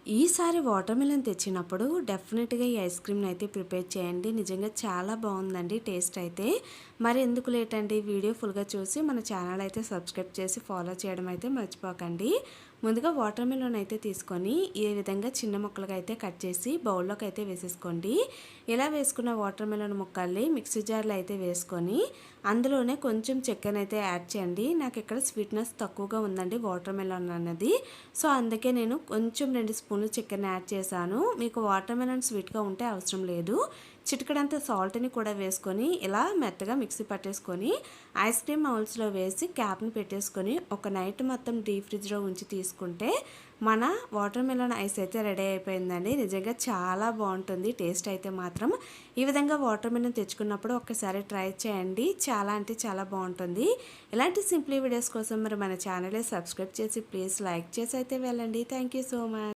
ఈసారి water melon తెచ్చినప్పుడు డెఫినెట్‌గా ఈ ఐస్ క్రీమ్‌ని అయితే ప్రిపేర్ చేయండి. నిజంగా చాలా బావుందండి టేస్ట్ అయితే. మరి ఎందుకు లేట్ అండి, వీడియో ఫుల్‌గా చూసి మన ఛానల్ అయితే సబ్స్క్రైబ్ చేసి ఫాలో చేయడం అయితే మర్చిపోకండి. ముందుగా వాటర్ మిలన్ అయితే తీసుకొని ఈ విధంగా చిన్న ముక్కలుగా అయితే కట్ చేసి బౌల్‌లోకి అయితే వేసేసుకోండి. ఇలా వేసుకున్న వాటర్ మిలన్ ముక్కల్ని మిక్సీ జార్‌లో అయితే వేసుకొని అందులోనే కొంచెం చక్కెరనైతే యాడ్ చేయండి. నాకు ఇక్కడ స్వీట్‌నెస్ తక్కువగా ఉందండి వాటర్ మిలన్ అన్నది. సో అందుకే నేను కొంచెం 2 స్పూన్లు చక్కెరని యాడ్ చేశాను. మీకు వాటర్ మెలన్ స్వీట్‌గా ఉంటే అవసరం లేదు. చిటికెడంత సాల్ట్‌ని కూడా వేసుకొని ఇలా మెత్తగా మిక్సీ పట్టేసుకొని ఐస్ క్రీమ్ మౌల్స్‌లో వేసి క్యాప్‌ని పెట్టేసుకొని ఒక నైట్ మొత్తం డీప్ ఫ్రిడ్జ్‌లో ఉంచి తీసుకుంటే మన వాటర్ మెలన్ ఐస్ అయితే రెడీ అయిపోయిందండి. నిజంగా చాలా బాగుంటుంది టేస్ట్ అయితే మాత్రం. ఈ విధంగా వాటర్ మెలన్ తెచ్చుకున్నప్పుడు ఒక్కసారి ట్రై చేయండి. చాలా అంటే చాలా బాగుంటుంది. ఇలాంటి సింప్లీ వీడియోస్ కోసం మరి మన ఛానల్ని సబ్స్క్రైబ్ చేసి ప్లీజ్ లైక్ చేసి అయితే వెళ్ళండి. Thank you so much.